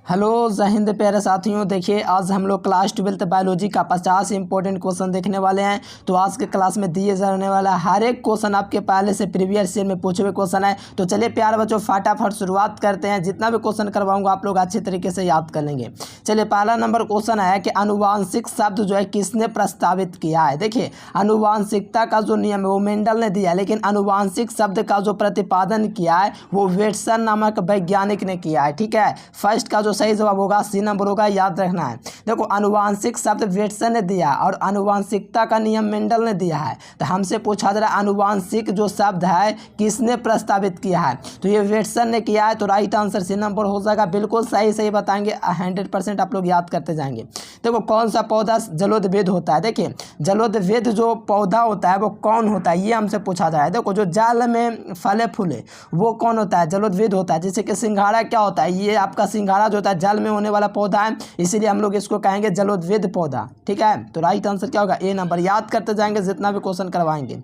Hello जय हिंद प्यारे साथियों। देखिए आज हम लोग क्लास 12th बायोलॉजी का 50 इंपॉर्टेंट क्वेश्चन देखने वाले हैं। तो आज के क्लास में दिए जाने वाला हर एक क्वेश्चन आपके पहले से प्रीवियस ईयर में पूछे हुए क्वेश्चन है। तो चलिए प्यारे बच्चों फटाफट शुरुआत करते हैं। जितना भी क्वेश्चन करवाऊंगा आप लोग अच्छे तरीके से याद कर लेंगे। चलिए पहला नंबर क्वेश्चन है कि अनुवांशिक शब्द जो है किसने प्रस्तावित किया है। देखिए अनुवांशिकता का जो नियम है वो मेंडल ने दिया, लेकिन अनुवांशिक शब्द का जो प्रतिपादन किया है वो वेटसन नामक वैज्ञानिक ने किया है। ठीक है, फर्स्ट का सही जवाब होगा सी नंबर होगा, याद रखना है। देखो अनुवांशिक शब्द वेटसन ने दिया और अनुवांशिकता का नियम मेंडल ने दिया है। तो हमसे पूछा जा रहा है अनुवांशिक जो शब्द है किसने प्रस्तावित किया है, तो ये वेटसन ने किया है। तो राइट आंसर सी नंबर हो जाएगा। बिल्कुल सही सही बताएंगे, 100% आप लोग याद करते जाएंगे। देखो कौन सा पौधा जलोदवेद होता है। देखिए जलोदवेद जो पौधा होता है वो कौन होता है, ये हमसे पूछा जा रहा है। देखो जो जल में फले फूले वो कौन होता है, जलोदवेद होता है। जैसे कि सिंघाड़ा क्या होता है, ये आपका सिंघाड़ा जो होता है जल में होने वाला पौधा है, इसीलिए हम लोग इसको कहेंगे जलोदवेद पौधा। ठीक है, तो राइट आंसर क्या होगा, ए नंबर। याद करते जाएंगे जितना भी क्वेश्चन करवाएंगे।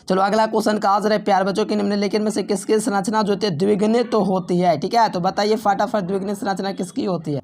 चलो अगला क्वेश्चन का आंसर है प्यार बच्चों की निम्नलिखित में से किसकी संरचना जो होती है द्विगुणित तो होती है। ठीक है, तो बताइए फटाफट द्विगुणित संरचना किसकी होती है।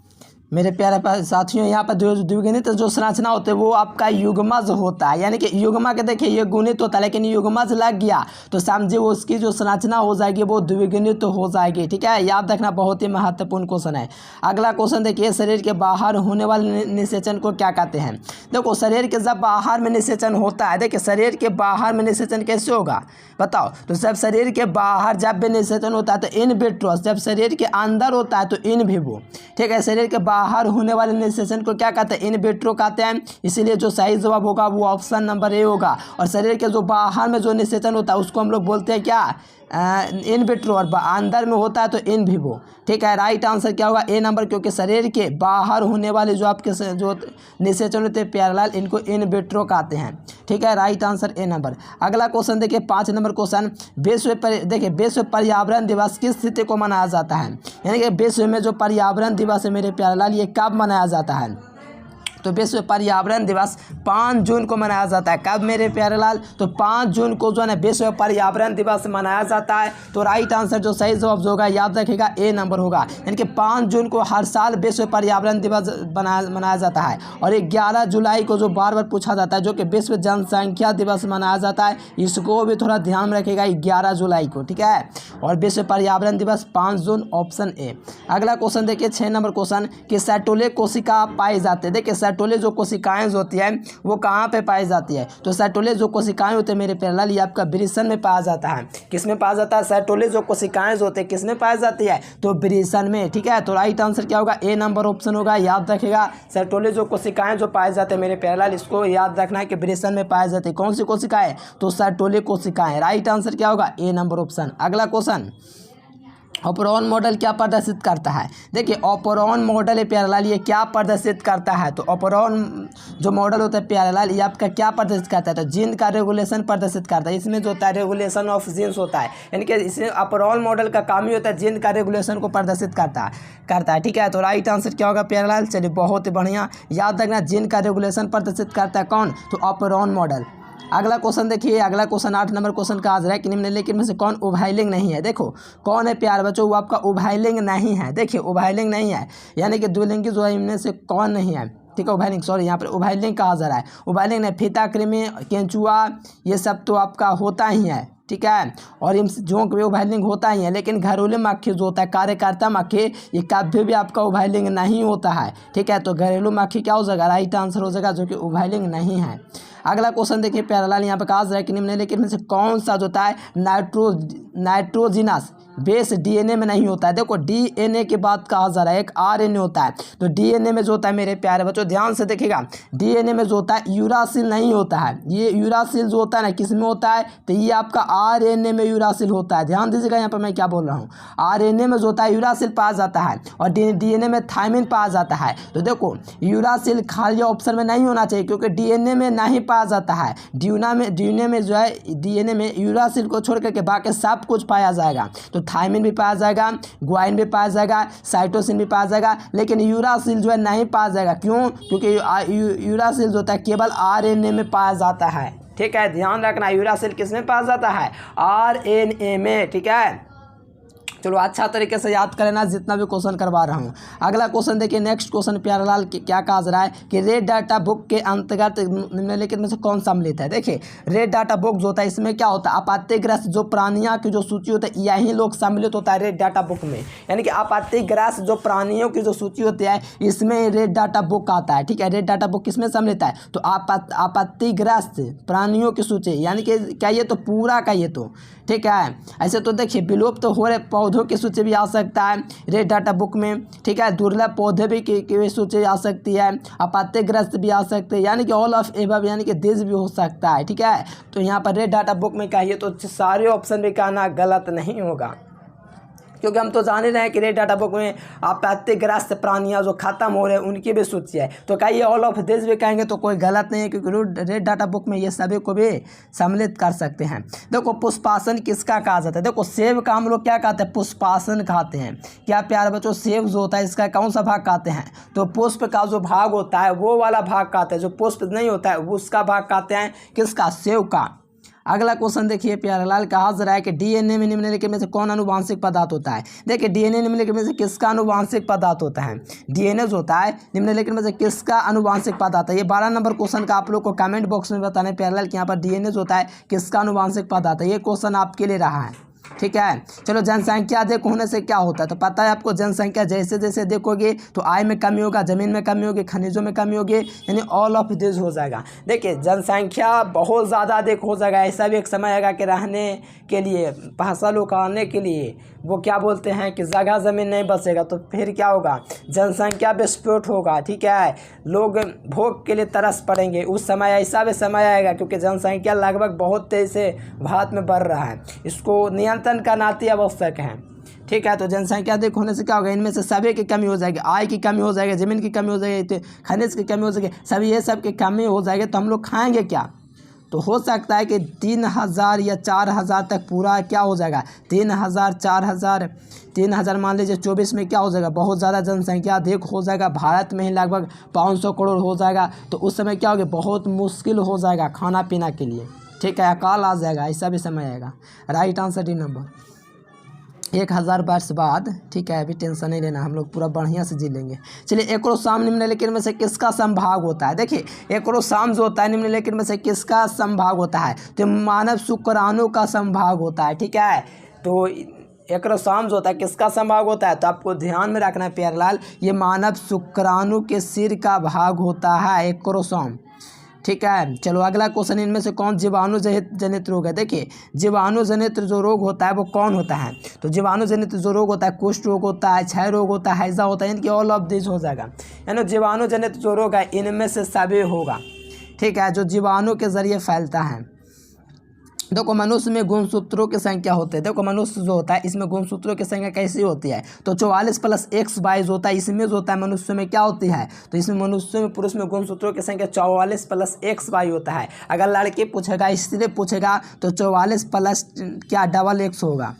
मेरे प्यारे साथियों यहाँ पर द्विगुणित जो संरचना होते हैं वो आपका युग्मज होता है। यानी कि युग्मा के देखिए ये गुणित होता है, लेकिन युग्मज लग गया तो समझिए वो उसकी जो संरचना हो जाएगी वो द्विगुणित हो जाएगी। ठीक है, याद रखना, बहुत ही महत्वपूर्ण क्वेश्चन है। अगला क्वेश्चन देखिए शरीर के बाहर होने वाले निषेचन को क्या कहते हैं। देखो शरीर के जब बाहर में निषेचन होता है, देखिए शरीर के बाहर में निषेचन कैसे होगा बताओ। तो जब शरीर के बाहर जब भी निषेचन होता है तो इन विट्रो, जब शरीर के अंदर होता है तो इन विवो। ठीक है, शरीर के बाहर होने वाले निषेचन को क्या कहते हैं, इन विट्रो कहते हैं। इसीलिए जो सही जवाब होगा वो ऑप्शन नंबर ए होगा। और शरीर के जो बाहर में जो निषेचन होता है उसको हम लोग बोलते हैं क्या, इन विट्रो, और अंदर में होता है तो इन विवो। ठीक है, राइट आंसर क्या होगा, ए नंबर, क्योंकि शरीर के बाहर होने वाले जो आपके जो निषेचन होते हैं प्यारेलाल, इनको इन विट्रो कहते हैं। ठीक है, राइट आंसर ए नंबर। अगला क्वेश्चन देखिए 5 नंबर क्वेश्चन, देखिए विश्व पर्यावरण दिवस किस तिथि को मनाया जाता है। यानी कि विश्व में जो पर्यावरण दिवस है मेरे प्यारेलाल ये कब मनाया जाता है। तो विश्व पर्यावरण दिवस 5 जून को मनाया जाता है। कब मेरे प्यारे लाल, तो 5 जून को जो है ना विश्व पर्यावरण दिवस मनाया जाता है। तो राइट आंसर जो सही जवाब होगा याद रखिएगा ए नंबर होगा। यानी कि 5 जून को हर साल विश्व पर्यावरण दिवस मनाया जाता है। और 11 जुलाई को जो बार बार पूछा जाता है जो कि विश्व जनसंख्या दिवस मनाया जाता है, इसको भी थोड़ा ध्यान रखिएगा 11 जुलाई को। ठीक है, और विश्व पर्यावरण दिवस 5 जून, ऑप्शन ए। अगला क्वेश्चन देखिए 6 नंबर क्वेश्चन कि सैटोले कोशिका पाई जाती है। देखिए सैटोले जो कोशिकाएं होती है वो कहाँ पे पाई जाती है। तो सैटोले जो कोशिकाएं होते हैं मेरे प्यारेलाल ये आपका वृषण में पाया जाता है। किस में पाया जाता है, सैटोले जो कोशिकाएं होते हैं किस में पाई जाती है, तो वृषण में। ठीक है, तो राइट आंसर क्या होगा, ए नंबर ऑप्शन होगा। याद रखेगा सैटोले जो कोशिकाएं जो पाए जाते हैं मेरे प्यारेलाल, इसको याद रखना है कि वृषण में पाए जाते हैं। कौन सी कोशिकाएं, तो सैटोले कोशिकाएं। राइट आंसर क्या होगा, ए नंबर ऑप्शन। अगला क्वेश्चन, ऑपरॉन मॉडल क्या प्रदर्शित करता है। देखिए ऑपरॉन मॉडल है प्यारेलाल ये क्या प्रदर्शित करता है। तो ऑपरॉन जो मॉडल होता है प्यारेलाल ये आपका क्या प्रदर्शित करता है, तो जीन का रेगुलेशन प्रदर्शित करता है। इसमें जो होता है रेगुलेशन ऑफ जीन्स होता है, यानी कि इसमें ऑपरॉन मॉडल का काम ही होता है जीन का रेगुलेशन को प्रदर्शित करता है। ठीक है, तो राइट आंसर क्या होगा प्यारेलाल। चलिए बहुत ही बढ़िया, याद रखना जीन का रेगुलेशन प्रदर्शित करता है कौन, तो ऑपरॉन मॉडल। अगला क्वेश्चन देखिए, अगला क्वेश्चन 8 नंबर क्वेश्चन का आंसर है कि निम्नलिखित में से कौन उभयलिंग नहीं है। देखो कौन है प्यार बच्चों, वो आपका उभयलिंग नहीं है। देखिए उभयलिंग नहीं है, यानी कि द्विलिंगी जो है इनमें से कौन नहीं है। ठीक है, उभयलिंग, सॉरी यहाँ पर उभयलिंग कहा जा रहा है। उभयलिंग नहीं, फीता कृमि, केंचुआ ये सब तो आपका होता ही है। ठीक है, और इन जोंक भी उभयलिंग होता ही है, लेकिन घरेलू मक्खी जो होता है कार्यकर्ता मक्खी ये कभी भी आपका उभयलिंग नहीं होता है। ठीक है, तो घरेलू मक्खी क्या हो जाएगा, राइट आंसर हो जाएगा, जो कि उभयलिंग नहीं है। अगला क्वेश्चन देखिए प्यारेलाल यहाँ पे कहा जा रहा है कि निम्नलिखित में से कौन सा जो होता है नाइट्रोजिनस बेस डीएनए में नहीं होता है। देखो डीएनए की बात कहा जा रहा है, एक आरएनए होता है। तो डीएनए में जो होता है मेरे प्यारे बच्चों ध्यान से देखिएगा, डीएनए में जो होता है यूरासिल नहीं होता है। ये यूरासिल जो होता है ना किस में होता है, तो ये आपका आरएनए में यूरासिल होता है। ध्यान दीजिएगा यहाँ पर मैं क्या बोल रहा हूँ, आरएनए में जो होता है यूरासिल पाया जाता है और डीएनए में थायमिन पाया जाता है। तो देखो यूरासिल खाली ऑप्शन में नहीं होना चाहिए क्योंकि डीएनए में नहीं पाया जाता है। डीएनए में जो है डीएनए में यूरासिल को छोड़ करके बाकी सब कुछ पाया जाएगा। तो थायमिन भी पाया जाएगा, ग्वाइन भी पाया जाएगा, साइटोसिन भी पाया जाएगा, लेकिन यूरासिल जो है नहीं पाया जाएगा। क्यों, क्योंकि यूरासिल जो होता है केवल आरएनए में पाया जाता है। ठीक है, ध्यान रखना यूरासिल किस में पाया जाता है, आरएनए में। ठीक है, चलो अच्छा तरीके से याद करना जितना भी क्वेश्चन करवा रहा हूँ। अगला क्वेश्चन देखिए, नेक्स्ट क्वेश्चन प्यारेलाल क्या कहा जा रहा है कि रेड डाटा बुक के अंतर्गत निम्नलिखित में से कौन सम्मिलित है। देखिए रेड डाटा बुक जो होता है इसमें क्या होता है, आपत्तिग्रस्त जो प्राणियों की जो सूची होती है यही लोग सम्मिलित होता है रेड डाटा बुक में। यानी कि आपत्तिग्रस्त जो प्राणियों की जो सूची होती है इसमें रेड डाटा बुक आता है। ठीक है, रेड डाटा बुक किसमें सम्मिलित है, तो आपत्तिग्रस्त प्राणियों की सूची, यानी कि क्या ये तो पूरा का ये तो ठीक है। ऐसे तो देखिए विलुप्त तो हो रहे पौधों की सूची भी आ सकता है रेड डाटा बुक में। ठीक है, दुर्लभ पौधे भी की सूची आ सकती है, आपत्तिग्रस्त भी आ सकते हैं, यानी कि ऑल ऑफ एबव यानी कि दिस भी हो सकता है। ठीक है, तो यहाँ पर रेड डाटा बुक में कहिए तो सारे ऑप्शन भी कहना गलत नहीं होगा, क्योंकि हम तो जान ही रहे हैं कि रेड डाटा बुक में आपत्तिग्रस्त प्राणियाँ जो खत्म हो रहे हैं उनकी भी सूची है। तो कहिए ऑल ऑफ दिस भी कहेंगे तो कोई गलत नहीं है, क्योंकि रेड डाटा बुक में ये सभी को भी सम्मिलित कर सकते हैं। देखो पुष्पासन किसका कहा जाता है, देखो सेब का हम लोग क्या कहते हैं, पुष्पासन कहते हैं। क्या प्यारे बच्चों, सेब जो होता है इसका कौन सा भाग कहते हैं, तो पुष्प का जो भाग होता है वो वाला भाग कहते हैं, जो पुष्प नहीं होता है उसका भाग कहते हैं किसका, सेब का। अगला क्वेश्चन देखिए प्यारेलाल कहा जा रहा है कि डीएनए में निम्नलिखित में से कौन आनुवांशिक पदार्थ होता है। देखिए डीएनए निम्नलिखित में से किसका आनुवांशिक पदार्थ होता है, डीएनए जो होता है निम्नलिखित में से किसका आनुवांशिक पदार्थ है। ये 12 नंबर क्वेश्चन का आप लोग को कमेंट बॉक्स में बताना है प्यारेलाल कि यहाँ पर डीएनए जो होता है किसका आनुवांशिक पदार्थ है। ये क्वेश्चन आपके लिए रहा है। ठीक है, चलो जनसंख्या अधिक होने से क्या होता है, तो पता है आपको जनसंख्या जैसे जैसे देखोगे तो आय में कमी होगा, जमीन में कमी होगी, खनिजों में कमी होगी, यानी ऑल ऑफ दिस हो जाएगा। देखिए जनसंख्या बहुत ज़्यादा अधिक हो जाएगा, ऐसा भी एक समय आएगा कि रहने के लिए, फसल उगाने के लिए वो क्या बोलते हैं कि जगह ज़मीन नहीं बचेगा, तो फिर क्या होगा, जनसंख्या विस्फोट होगा। ठीक है, लोग भोग के लिए तरस पड़ेंगे, उस समय ऐसा भी समय आएगा क्योंकि जनसंख्या लगभग बहुत तेज़ी से भारत में बढ़ रहा है, इसको नियंत्रण करना अति आवश्यक है। ठीक है, तो जनसंख्या अधिक होने से क्या होगा, इनमें से सभी की कमी हो जाएगी, आय की कमी हो जाएगी, ज़मीन की कमी हो जाएगी, खनिज की कमी हो जाएगी, सभी ये सब की कमी हो जाएगी, तो हम लोग खाएंगे क्या। तो हो सकता है कि 3000 या 4000 तक पूरा क्या हो जाएगा, 3000 4000 मान लीजिए 24 में क्या हो जाएगा, बहुत ज़्यादा जनसंख्या अधिक हो जाएगा, भारत में ही लगभग 500 करोड़ हो जाएगा। तो उस समय क्या होगा, बहुत मुश्किल हो जाएगा खाना पीना के लिए। ठीक है, अकाल आ जाएगा, ऐसा भी समय आएगा। Right answer D number. 1000 वर्ष बाद। ठीक है, अभी टेंशन नहीं लेना, हम लोग पूरा बढ़िया से जी लेंगे। चलिए एक्रोसाम निम्नलिखित में से किसका संभाग होता है। देखिए एक्रोसाम जो होता है निम्नलिखित में से किसका संभाग होता है, तो मानव शुक्राणु का संभाग होता है। ठीक है, तो एक्रोसाम जो होता है किसका संभाग होता है, तो आपको ध्यान में रखना है प्यारेलाल, ये मानव शुक्राणु के सिर का भाग होता है एक्रोसाम। ठीक है, चलो अगला क्वेश्चन, इनमें से कौन जीवाणु जनित रोग है। देखिए जीवाणु जनित जो रोग होता है वो कौन होता है, तो जीवाणु जनित जो रोग होता है कुष्ठ रोग होता है, क्षय रोग होता है, हैजा होता है, इनकी ऑल ऑफ दिस हो जाएगा। यानी जीवाणु जनित जो रोग है इनमें से सभी होगा। ठीक है, जो जीवाणु के जरिए फैलता है। देखो मनुष्य में गुणसूत्रों की संख्या होती है, देखो मनुष्य जो होता है इसमें गुणसूत्रों की संख्या कैसी होती है, तो 44 + x22 होता है, इसमें जो होता है मनुष्य में क्या होती है, तो इसमें मनुष्य में पुरुष में गुणसूत्रों की संख्या 44 + xy होता है। अगर लड़के पूछेगा स्त्री पूछेगा तो 44 प्लस क्या डबल x होगा।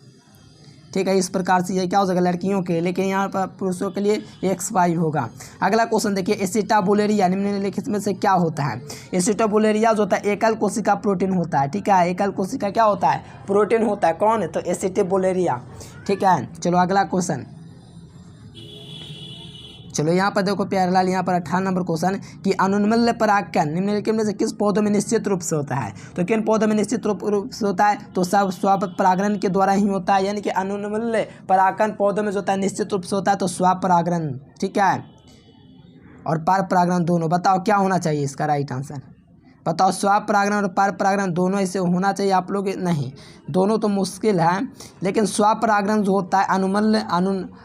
ठीक है, इस प्रकार से ये क्या हो जाएगा लड़कियों के, लेकिन यहाँ पर पुरुषों के लिए XY होगा। अगला क्वेश्चन देखिए, एसिटाबुलेरिया निम्नलिखित में से क्या होता है। एसिटाबुलेरिया जो होता है एकल कोशिका प्रोटीन होता है। ठीक है, एकल कोशिका क्या होता है, प्रोटीन होता है, कौन है, तो एसिटाबुलेरिया। ठीक है, चलो अगला क्वेश्चन, चलो यहाँ पर देखो प्यारेलाल, यहाँ पर 18 नंबर क्वेश्चन कि अनुन्मल्य परागकण निम्नलिखित में से किस पौधों में निश्चित रूप से होता है, तो किन पौधों में निश्चित रूप से होता है, तो सब स्वपरागण के द्वारा ही होता है। यानी कि अनुन्मल्य परागकण पौधों में जो होता है निश्चित रूप से होता है, तो स्वपरागण। ठीक है, और पर परागण दोनों। बताओ क्या होना चाहिए इसका राइट आंसर, बताओ स्वपरागण और पर परागण दोनों ऐसे होना चाहिए आप लोग, नहीं दोनों तो मुश्किल है, लेकिन स्वपरागण जो होता है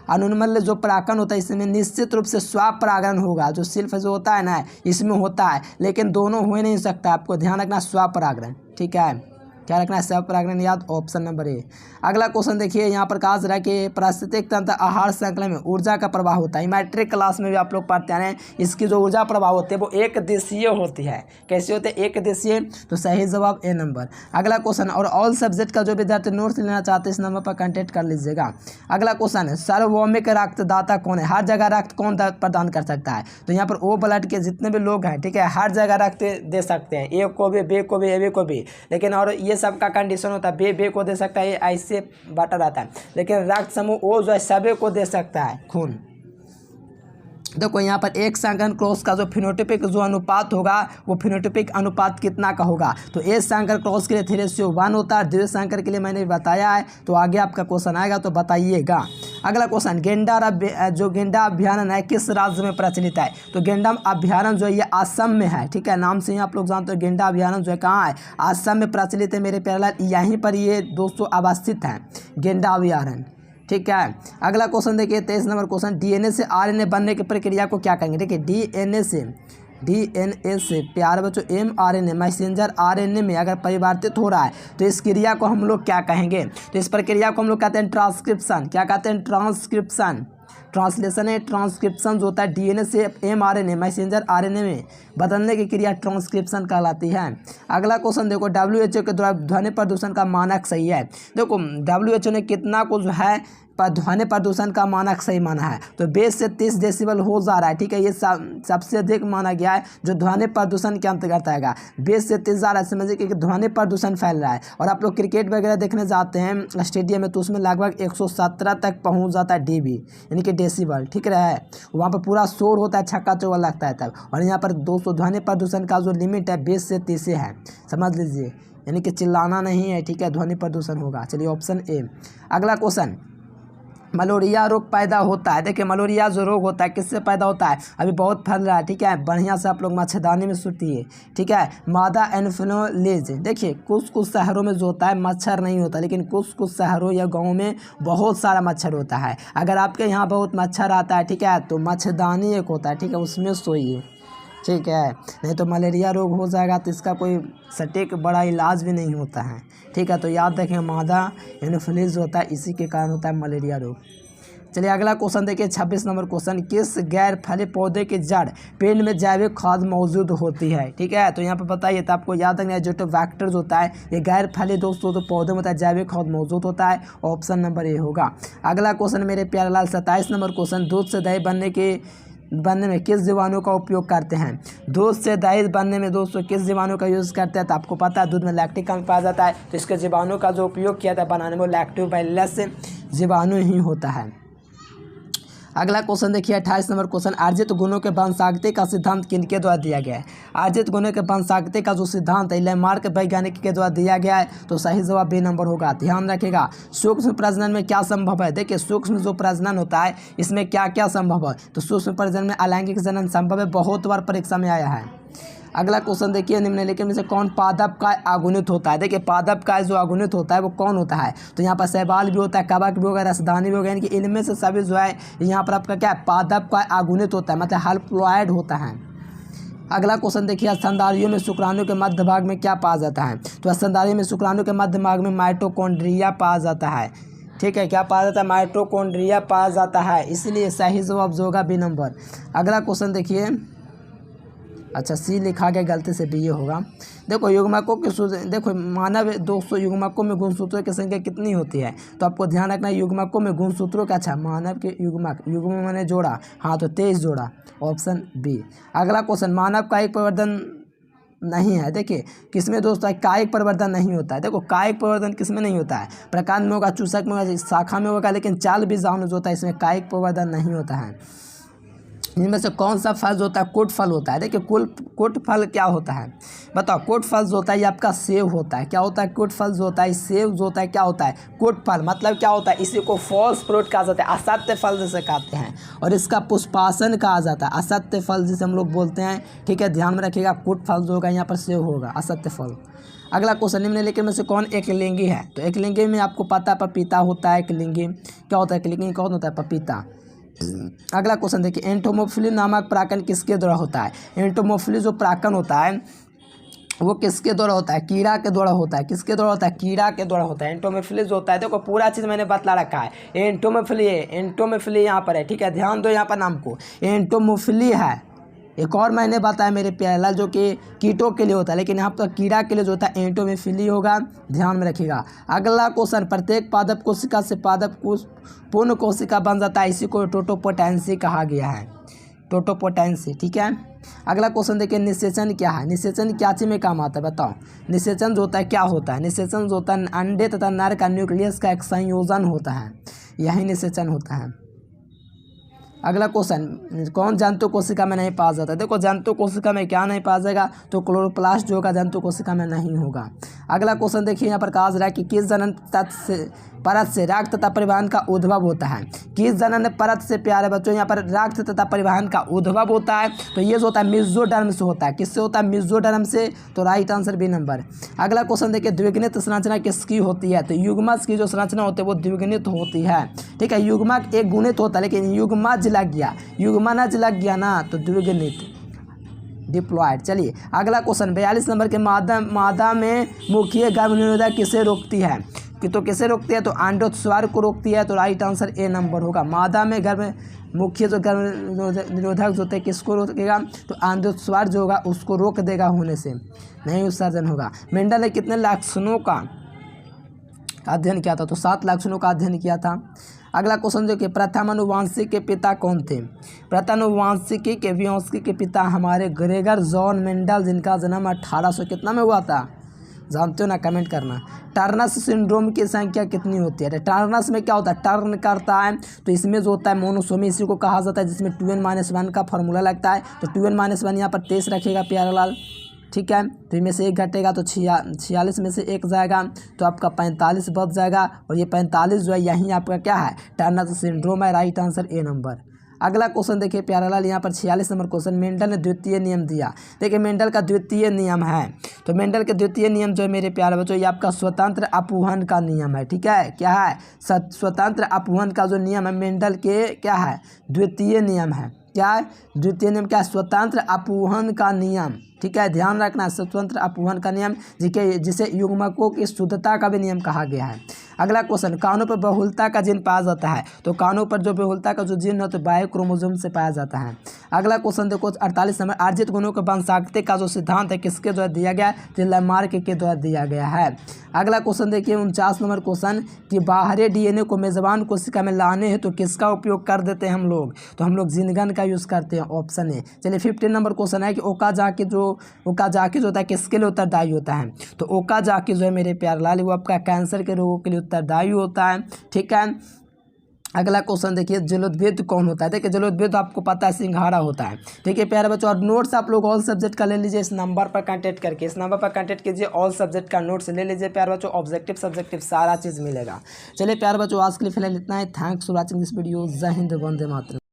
अनुन्मल्य जो परागकण होता है इसमें निश्चित रूप से स्वपरागण होगा, जो सिर्फ जो होता है ना इसमें होता है, लेकिन दोनों हो नहीं सकता, आपको ध्यान रखना स्वपरागण। ठीक है, क्या रखना है, स्वपरागण याद, ऑप्शन नंबर ए। अगला क्वेश्चन देखिए, यहाँ पर कहा जा रहा है कि पारिस्थितिक तंत्र आहार श्रृंखला में ऊर्जा का प्रवाह होता है। मैट्रिक क्लास में भी आप लोग पढ़ते हैं, इसकी जो ऊर्जा प्रवाह होती है वो एक दिशीय होती है। कैसी होती है, एक दिशीय, तो सही जवाब ए नंबर। अगला क्वेश्चन, और ऑल सब्जेक्ट का जो विद्यार्थी नोट्स लेना चाहते हैं इस नंबर पर कॉन्टेक्ट कर लीजिएगा। अगला क्वेश्चन है, सार्वभौमिक रक्तदाता कौन है, हर जगह रक्त कौन प्रदान कर सकता है, तो यहाँ पर ओ ब्लड के जितने भी लोग हैं, ठीक है, हर जगह रक्त दे सकते हैं, ए को भी, बी को भी, ए बी को भी, लेकिन और ये सबका कंडीशन होता है, बे को दे सकता है, ये ऐसे बांटा रहता है। लेकिन रक्त समूह ओ जो है सभी को दे सकता है खून। देखो यहाँ पर एक संकर क्रॉस का जो फिनोटाइपिक जो अनुपात होगा वो फिनोटाइपिक अनुपात कितना का होगा, तो एक संकर क्रॉस के लिए 3:1 होता है, द्वितीय संकर के लिए मैंने बताया है। तो आगे आपका क्वेश्चन आएगा तो बताइएगा। अगला क्वेश्चन, गेंडा जो गेंडा अभ्यारण्य है किस राज्य में प्रचलित है, तो गेंडा अभ्यारण्य जो है ये असम में है, ठीक है, नाम से ही आप लोग जानते हो गेंडा अभ्यारण्य जो है कहाँ है, असम में प्रचलित है मेरे प्यारे लाल, यहीं पर ये दोस्तों अवस्थित है गेंडा अभ्यारण्य, ठीक है। अगला क्वेश्चन देखिए 23 नंबर क्वेश्चन, डीएनए से आरएनए बनने की प्रक्रिया को क्या कहेंगे। देखिए डीएनए से प्यारे बच्चों mRNA मैसेंजर आरएनए में अगर परिवर्तित हो रहा है तो इस क्रिया को हम लोग क्या कहेंगे, तो इस प्रक्रिया को हम लोग कहते हैं ट्रांसक्रिप्शन। क्या कहते हैं, ट्रांसक्रिप्शन। ट्रांसलेशन है, ट्रांसक्रिप्शन जो होता है डीएनए से mRNA मैसेंजर आरएनए में बदलने की क्रिया ट्रांसक्रिप्शन कहलाती है। अगला क्वेश्चन देखो, WHO के द्वारा ध्वनि प्रदूषण का मानक सही है। देखो WHO ने कितना को जो है ध्वनि प्रदूषण का मानक सही माना है, तो 20 से 30 डेसिबल हो जा रहा है, ठीक है, ये सबसे अधिक माना गया है जो ध्वनि प्रदूषण के अंतर्गत आएगा। 20 से 30 जा रहा है, समझिए कि ध्वनि प्रदूषण फैल रहा है। और आप लोग क्रिकेट वगैरह देखने जाते हैं स्टेडियम में तो उसमें लगभग 117 तक पहुँच जाता है dB यानी कि डेसिबल, ठीक है, वहाँ पर पूरा शोर होता है, छक्का चौका लगता है तब। और यहाँ पर दोस्तों ध्वनि प्रदूषण का जो लिमिट है 20 से 30 है, समझ लीजिए, यानी कि चिल्लाना नहीं है, ठीक है, ध्वनि प्रदूषण होगा। चलिए ऑप्शन ए। अगला क्वेश्चन, मलेरिया रोग पैदा होता है। देखिए मलेरिया जो रोग होता है किससे पैदा होता है, अभी बहुत फैल रहा है, ठीक है, बढ़िया से आप लोग मच्छरदानी में सुतिए, ठीक है, मादा एनोफिलीज। देखिए कुछ शहरों में जो होता है मच्छर नहीं होता, लेकिन कुछ शहरों या गाँव में बहुत सारा मच्छर होता है। अगर आपके यहाँ बहुत मच्छर आता है, ठीक है, तो मच्छरदानी एक होता है, ठीक है, उसमें सोइए, ठीक है, नहीं तो मलेरिया रोग हो जाएगा तो इसका कोई सटीक बड़ा इलाज भी नहीं होता है, ठीक है। तो याद रखें मादा एनोफिलीज होता है, इसी के कारण होता है मलेरिया रोग। चलिए अगला क्वेश्चन देखिए 26 नंबर क्वेश्चन, किस गैर फली पौधे की जड़ पेड़ में जैविक खाद मौजूद होती है, ठीक है। तो यहाँ पर बताइए, तो आपको याद रखना है जो वेक्टर्स होता है ये गैर फली दोस्तों तो पौधे में होता है, जैविक खाद मौजूद होता है, ऑप्शन नंबर ए होगा। अगला क्वेश्चन मेरे प्यारे लाल 27 नंबर क्वेश्चन, दूध से दही बनने में किस जीवाणु का उपयोग करते हैं। दूध से दही बनने में दोस्तों किस जीवाणु का यूज़ करते हैं, तो आपको पता है दूध में लैक्टिक अम्ल पाया जाता है, तो इसके जीवाणु का जो उपयोग किया था बनाने में लैक्टोबैसिलस जीवाणु ही होता है। अगला क्वेश्चन देखिए 28 नंबर क्वेश्चन, अर्जित गुणों के वंशागति का सिद्धांत किनके द्वारा दिया गया है। अर्जित गुणों के वंशागति का जो सिद्धांत है लैमार्क वैज्ञानिक के द्वारा दिया गया है, तो सही जवाब बी नंबर होगा। ध्यान रखिएगा सूक्ष्म प्रजनन में क्या संभव है। देखिए सूक्ष्म जो प्रजनन होता है इसमें क्या क्या संभव है, तो सूक्ष्म प्रजनन में अलैंगिक जनन संभव है, बहुत बार परीक्षा में आया है। अगला क्वेश्चन देखिए, निम्नलिखित में से कौन पादप का अगुणित होता है। देखिए पादप का जो अगुणित होता है वो कौन होता है, तो यहाँ पर शैवाल भी होता है, कवक भी होगा, रसदानी भी होगा, यानी कि इनमें से सभी जो है यहाँ पर आपका क्या है पादप का अगुणित होता है, मतलब हैप्लॉइड होता है। अगला क्वेश्चन देखिए, स्तनधारियों में शुक्राणु के मध्य भाग में क्या पाया जाता है, तो स्तनधारियों में शुक्राणु के मध्य भाग में माइटोकॉन्ड्रिया पाया जाता है, ठीक है, क्या पाया जाता है, माइटोकॉन्ड्रिया पाया जाता है, इसलिए सही जवाब जो होगा बी नंबर। अगला क्वेश्चन देखिए, अच्छा सी लिखा गया गलती से, बी ये होगा। देखो युग्मकों के देखो मानव 200 युग्मकों में गुणसूत्रों की संख्या कितनी होती है, तो आपको ध्यान रखना है युग्मकों में गुणसूत्रों का, अच्छा मानव के युग्म मैंने जोड़ा, हाँ तो 23 जोड़ा, ऑप्शन बी। अगला क्वेश्चन, मानव कायिक प्रवर्धन नहीं है। देखिए किसमें दोस्तों कायिक परिवर्तन नहीं होता है। देखो कायिक परिवर्तन किसमें नहीं होता है, प्रकांड में होगा, चूसक में होगा, शाखा में होगा, लेकिन चाल बीजाणु जो होता है इसमें कायिक परिवर्तन नहीं होता है। इनमें से कौन सा फल जो होता है कुट फल होता है। देखिए कुट फल क्या होता है बताओ, कुट फल जो होता है ये आपका सेव होता है। क्या होता है कुट फल जो होता है, सेव जो होता है क्या होता है कुट फल, मतलब क्या होता है इसी को फॉल्स फ्रूट कहा जाता है, असत्य फल जिसे कहते हैं, और इसका पुष्पासन कहा जाता है, असत्य फल जिसे हम लोग बोलते हैं, ठीक है, ध्यान में रखिएगा। कुट फल जो होगा यहाँ पर सेव होगा, असत्य फल। अगला क्वेश्चन, निम्नलिखित में से कौन एकलिंगी है, तो एकलिंगी में आपको पता है पपीता होता है, एकलिंगी क्या होता है, एकलिंगी कौन होता है, पपीता। अगला क्वेश्चन देखिए, एंटोमोफिली नामक प्राकन किसके द्वारा होता है। एंटोमोफिली जो प्राकन होता है वो किसके द्वारा होता है, कीड़ा के द्वारा होता है। किसके द्वारा होता है, कीड़ा के द्वारा होता है। एंटोमोफिली जो होता है, देखो पूरा चीज़ मैंने बतला रखा है, एंटोमोफिली यहाँ पर है, ठीक है, ध्यान दो यहाँ पर नाम को, एंटोमोफिली है। एक और मैंने बताया मेरे प्यारे लाल जो कि कीटों के लिए होता है, लेकिन यहाँ पर कीड़ा के लिए जो होता है एंटोमोफिली होगा, ध्यान में रखिएगा। अगला क्वेश्चन, प्रत्येक पादप कोशिका से पादप कोश पूर्ण कोशिका बन जाता है, इसी को टोटोपोटेंसी कहा गया है, टोटोपोटेंसी, ठीक है। अगला क्वेश्चन देखिए, निषेचन क्या है? निषेचन क्या चीज में काम आता है बताओ? निषेचन जो होता है क्या होता है? निषेचन जो होता है अंडे तथा नर का न्यूक्लियस का एक संयोजन होता है, यही निषेचन होता है। अगला क्वेश्चन, कौन जंतु कोशिका में नहीं पाया जाता है? देखो जंतु कोशिका में क्या नहीं पाया जाएगा, तो क्लोरोप्लास्ट जो होगा जंतु कोशिका में नहीं होगा। अगला क्वेश्चन देखिए, यहाँ पर कहा जा रहा है कि किस जनन तत्व से परत से रक्त तथा परिवहन का उद्भव होता है? किस जनन परत से प्यारे बच्चों यहाँ पर रक्त तथा परिवहन का उद्भव होता है? तो ये जो होता है मेसोडर्म से होता है। किससे होता है? मेसोडर्म से। तो राइट आंसर बी नंबर। अगला क्वेश्चन देखिए, द्विगुणित संरचना किसकी होती है? तो युग्मज की जो संरचना होती है वो द्विगुणित होती है, ठीक है। युग्मक एक गुणित होता है, लेकिन युग्मज लग गया, युग्मनज लग गया ना, तो द्विगुणित, डिप्लॉयड। चलिए अगला क्वेश्चन 42 नंबर के, मादा में मुख्य गर्भनिरोधक किसे रोकती है? कि तो किसे रोकती है? तो अंडोत्स्राव को रोकती है। तो राइट आंसर ए नंबर होगा। मादा में मुख्य जो गर्भ निरोधक जो होते हैं किसको रोकेगा? तो अंडोत्स्राव जो होगा उसको रोक देगा होने से, नहीं उत्सर्जन होगा। मेंडल ने कितने लक्षणों का अध्ययन किया था? तो 7 लक्षणों का अध्ययन किया था। अगला क्वेश्चन जो कि प्रथम अनुवांशिक के पिता कौन थे? प्रथम अनुवांशिकी के पिता हमारे ग्रेगर जॉन मेंडल, जिनका जन्म 1800 कितना में हुआ था? जानते हो ना, कमेंट करना। टर्नर सिंड्रोम की संख्या कितनी होती है? टर्नर में क्या होता है? टर्न करता है, तो इसमें जो होता है मोनोसोमी, इसी को कहा जाता है, जिसमें 2n-1 का फॉर्मूला लगता है। तो 2n-1 यहाँ पर 23 रखेगा प्यारेलाल, ठीक है। तो इनमें से 1 घटेगा तो 46 में से 1 जाएगा, तो आपका 45 बच जाएगा। और ये 45 जो है यहीं आपका क्या है? टर्नर सिंड्रोम है। Right answer A number. अगला क्वेश्चन देखिए प्यारेलाल, यहाँ पर 46 नंबर क्वेश्चन, मेंडल ने द्वितीय नियम दिया। देखिए मेंडल का द्वितीय नियम है, तो मेंडल के द्वितीय नियम जो है मेरे प्यारे बच्चों, ये आपका स्वतंत्र अपवहन का नियम है, ठीक है। क्या है? स्वतंत्र अपवहन का जो नियम है मेंडल के, क्या है? द्वितीय नियम है। क्या है? द्वितीय नियम क्या है? स्वतंत्र अपवहन का नियम, ठीक है। ध्यान रखना, स्वतंत्र अपवहन का नियम, जिसे युग्मकों की शुद्धता का भी नियम कहा गया है। अगला क्वेश्चन, कानों पर बहुलता का जिन पाया जाता है? तो कानों पर जो बहुलता का जो जिन है तो बाह्य क्रोमोसोम से पाया जाता है। अगला क्वेश्चन देखो 48 नंबर, अर्जित गुणों के वंशागति का जो सिद्धांत है किसके द्वारा दिया गया है? तो लैमार्क के द्वारा दिया गया है। अगला क्वेश्चन देखिए 49 नंबर क्वेश्चन, कि बाहरी डीएनए को मेजबान कोशिका में लाने हैं तो किसका उपयोग कर देते हैं हम लोग? तो हम लोग जिनगन का यूज़ करते हैं, ऑप्शन ए। चलिए 15 नंबर क्वेश्चन है कि ओकाजाकी जो होता है किसके लिए उत्तरदायी होता है? तो ओकाजाकी जो है मेरे प्यारेलाल वो आपका कैंसर के रोगों के लिए उत्तरदायी होता है, ठीक है। अगला क्वेश्चन देखिए, जलोद्भिद कौन होता है? देखिए जलोद्भिद आपको पता है सिंघाड़ा होता है, ठीक है प्यारे बच्चों। और नोट्स आप लोग ऑल सब्जेक्ट का ले लीजिए, इस नंबर पर कांटेक्ट करके, इस नंबर पर कांटेक्ट कीजिए, ऑल सब्जेक्ट का नोट्स ले लीजिए प्यारे बच्चों, ऑब्जेक्टिव सब्जेक्टिव सारा चीज़ मिलेगा। चलिए प्यारे बच्चों आज के लिए फिलहाल इतना ही। Thanks for watching this video. जय हिंद, वंदे मातरम।